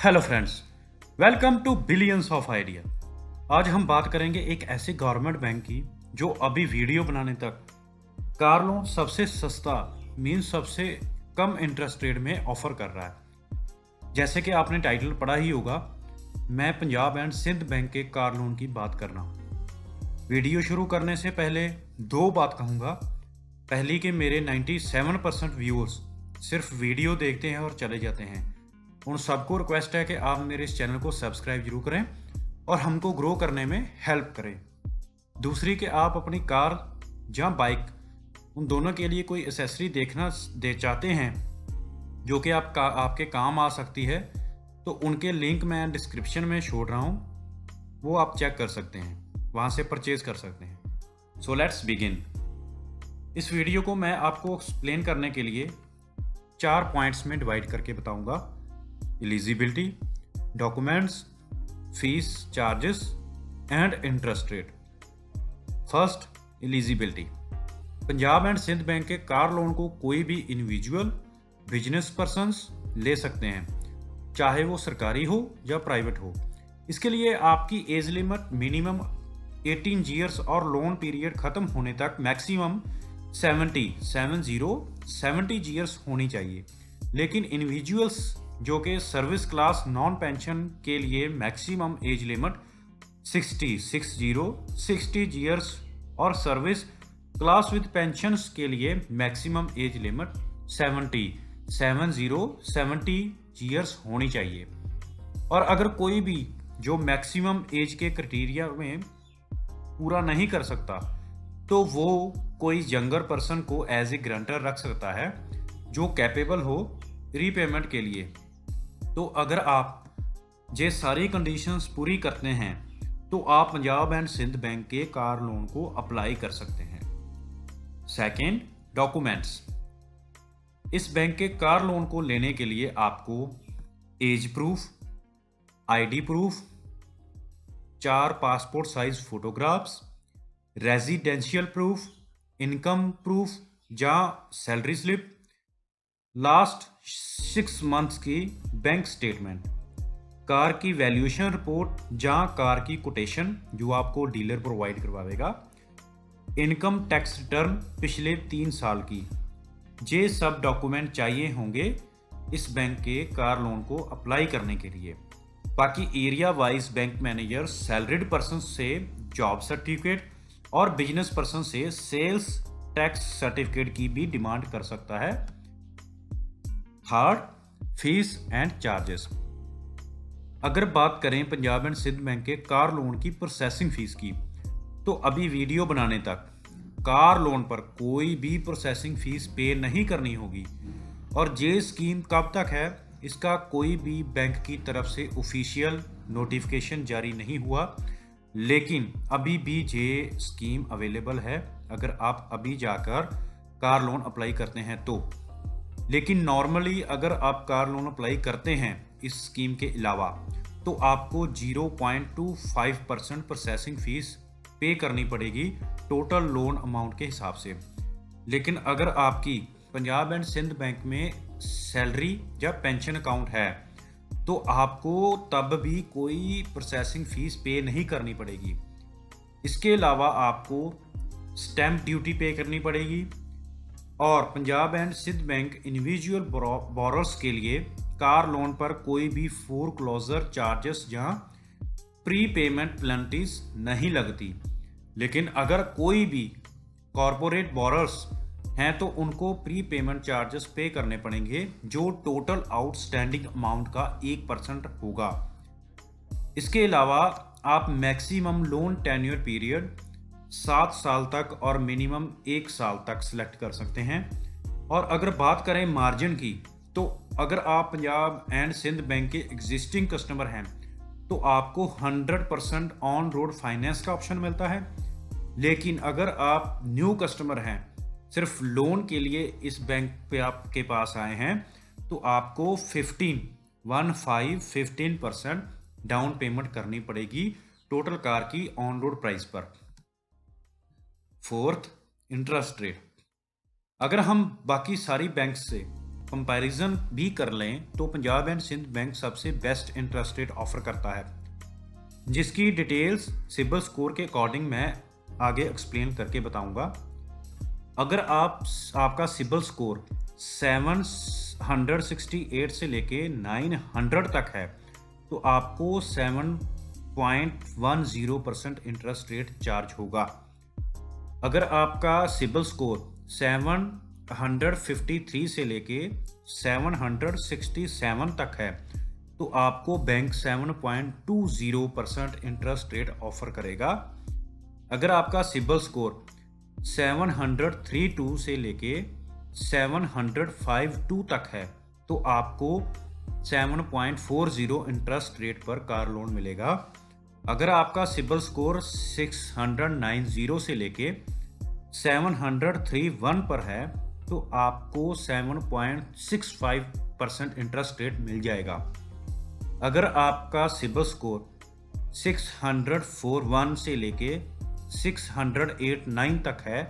Hello friends, welcome to billions of idea. आज हम बात करेंगे एक ऐसे गवर्नमेंट बैंक की जो अभी वीडियो बनाने तक कार लोन सबसे सस्ता मीन्स सबसे कम इंटरेस्ट रेट में ऑफर कर रहा है। जैसे कि आपने टाइटल पढ़ा ही होगा, मैं पंजाब एंड सिंध बैंक के कार लोन की बात कर रहा हूँ। वीडियो शुरू करने से पहले दो बात कहूँगा। पहली कि मेरे 97% व्यूअर्स सिर्फ वीडियो देखते हैं और चले जाते हैं। उन सबको रिक्वेस्ट है कि आप मेरे इस चैनल को सब्सक्राइब जरूर करें और हमको ग्रो करने में हेल्प करें। दूसरी कि आप अपनी कार या बाइक उन दोनों के लिए कोई एसेसरी देखना चाहते हैं जो कि आपके काम आ सकती है, तो उनके लिंक मैं डिस्क्रिप्शन में छोड़ रहा हूँ, वो आप चेक कर सकते हैं, वहाँ से परचेज कर सकते हैं। So let's begin. इस वीडियो को मैं आपको एक्सप्लेन करने के लिए 4 पॉइंट्स में डिवाइड करके बताऊंगा। Eligibility, documents, fees, charges and interest rate. First, eligibility. Punjab and Sindh bank के कार लोन को कोई भी इंडिविजुअल बिजनेस पर्सन्स ले सकते हैं, चाहे वो सरकारी हो या प्राइवेट हो। इसके लिए आपकी एज लिमिट मिनिमम 18 ईयर्स और लोन पीरियड खत्म होने तक मैक्सिमम 70 ईयर्स होनी चाहिए। लेकिन इंडिविजुअल्स जो कि सर्विस क्लास नॉन पेंशन के लिए मैक्सिमम एज लिमिट 60 ईयर्स और सर्विस क्लास विद पेंशंस के लिए मैक्सिमम एज लिमिट 70 ईयर्स होनी चाहिए। और अगर कोई भी जो मैक्सिमम एज के क्राइटेरिया में पूरा नहीं कर सकता, तो वो कोई यंगर पर्सन को एज ए ग्रांटर रख सकता है जो कैपेबल हो रीपेमेंट के लिए। तो अगर आप ये सारी कंडीशंस पूरी करते हैं तो आप पंजाब एंड सिंध बैंक के कार लोन को अप्लाई कर सकते हैं। Second, documents. इस बैंक के कार लोन को लेने के लिए आपको age proof, ID proof, 4 passport size photographs, residential proof, income proof या सैलरी स्लिप, लास्ट 6 मंथ्स की बैंक स्टेटमेंट, कार की वैल्यूएशन रिपोर्ट या कार की कोटेशन जो आपको डीलर प्रोवाइड करवाएगा, इनकम टैक्स रिटर्न पिछले 3 साल की। ये सब डॉक्यूमेंट चाहिए होंगे इस बैंक के कार लोन को अप्लाई करने के लिए। बाकी area wise bank manager salaried person से जॉब सर्टिफिकेट और बिजनेस पर्सन से सेल्स टैक्स सर्टिफिकेट की भी डिमांड कर सकता है। Third, fees and charges. अगर बात करें पंजाब एंड सिंध बैंक के कार लोन की प्रोसेसिंग फीस की, तो अभी वीडियो बनाने तक कार लोन पर कोई भी प्रोसेसिंग फीस पे नहीं करनी होगी। और ये स्कीम कब तक है, इसका कोई भी बैंक की तरफ से ऑफिशियल नोटिफिकेशन जारी नहीं हुआ, लेकिन अभी भी ये स्कीम अवेलेबल है अगर आप अभी जाकर कार लोन अप्लाई करते हैं तो। लेकिन नॉर्मली अगर आप कार लोन अप्लाई करते हैं इस स्कीम के अलावा, तो आपको 0.25% प्रोसेसिंग फीस पे करनी पड़ेगी टोटल लोन अमाउंट के हिसाब से। लेकिन अगर आपकी पंजाब एंड सिंध बैंक में सैलरी या पेंशन अकाउंट है, तो आपको तब भी कोई प्रोसेसिंग फीस पे नहीं करनी पड़ेगी। इसके अलावा आपको स्टैम्प ड्यूटी पे करनी पड़ेगी। और Punjab and Sindh bank individual borrowers के लिए कार लोन पर कोई भी फोरक्लोजर चार्जेस या प्री पेमेंट पेनल्टीज नहीं लगती। लेकिन अगर कोई भी कॉरपोरेट बोरर्स हैं तो उनको प्री पेमेंट चार्जेस पे करने पड़ेंगे जो टोटल आउटस्टैंडिंग अमाउंट का 1% होगा। इसके अलावा आप मैक्सिमम लोन टेन्योर पीरियड 7 साल तक और मिनिमम 1 साल तक सिलेक्ट कर सकते हैं। और अगर बात करें मार्जिन की, तो अगर आप पंजाब एंड सिंध बैंक के एग्जिस्टिंग कस्टमर हैं तो आपको 100% ऑन रोड फाइनेंस का ऑप्शन मिलता है। लेकिन अगर आप न्यू कस्टमर हैं, सिर्फ लोन के लिए इस बैंक पे आपके पास आए हैं, तो आपको 15% डाउन पेमेंट करनी पड़ेगी टोटल कार की ऑन रोड प्राइस पर। Fourth, interest rate. अगर हम बाकी सारी बैंक से कंपैरिजन भी कर लें तो पंजाब एंड सिंध बैंक सबसे बेस्ट इंटरेस्ट रेट ऑफर करता है, जिसकी डिटेल्स सिबिल स्कोर के अकॉर्डिंग मैं आगे एक्सप्लेन करके बताऊंगा। अगर आपका सिबिल स्कोर 768 से लेके 900 तक है तो आपको 7.10% इंटरेस्ट रेट चार्ज होगा। अगर आपका सिबिल स्कोर 753 से लेके 767 तक है तो आपको बैंक 7.20% इंटरेस्ट रेट ऑफर करेगा। अगर आपका सिबिल स्कोर 732 से लेके 752 तक है तो आपको 7.40 इंटरेस्ट रेट पर कार लोन मिलेगा। अगर आपका सिबिल स्कोर 690 से लेके 731 पर है तो आपको 7.65% इंटरेस्ट रेट मिल जाएगा। अगर आपका सिबिल स्कोर 641 से लेके 689 तक है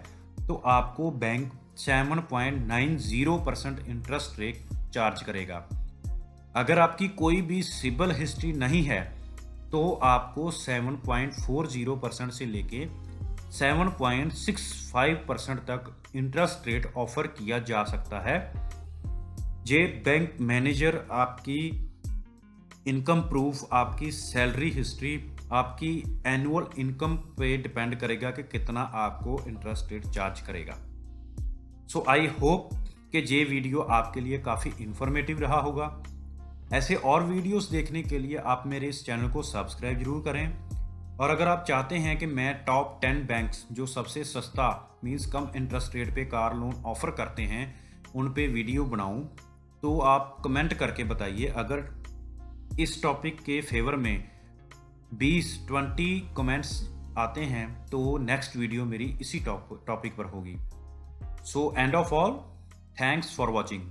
तो आपको बैंक 7.90% इंटरेस्ट रेट चार्ज करेगा। अगर आपकी कोई भी सिबिल हिस्ट्री नहीं है तो आपको 7.40% से लेके 7.65% तक इंटरेस्ट रेट ऑफर किया जा सकता है। जे बैंक मैनेजर आपकी इनकम प्रूफ, आपकी सैलरी हिस्ट्री, आपकी एनुअल इनकम पे डिपेंड करेगा कि कितना आपको इंटरेस्ट रेट चार्ज करेगा। सो आई होप कि ये वीडियो आपके लिए काफ़ी इंफॉर्मेटिव रहा होगा। ऐसे और वीडियोस देखने के लिए आप मेरे इस चैनल को सब्सक्राइब जरूर करें। और अगर आप चाहते हैं कि मैं टॉप 10 बैंक्स जो सबसे सस्ता मींस कम इंटरेस्ट रेट पे कार लोन ऑफ़र करते हैं उन पे वीडियो बनाऊं तो आप कमेंट करके बताइए। अगर इस टॉपिक के फेवर में 20-20 कमेंट्स आते हैं तो नेक्स्ट वीडियो मेरी इसी टॉपिक पर होगी। So end of all, thanks for watching.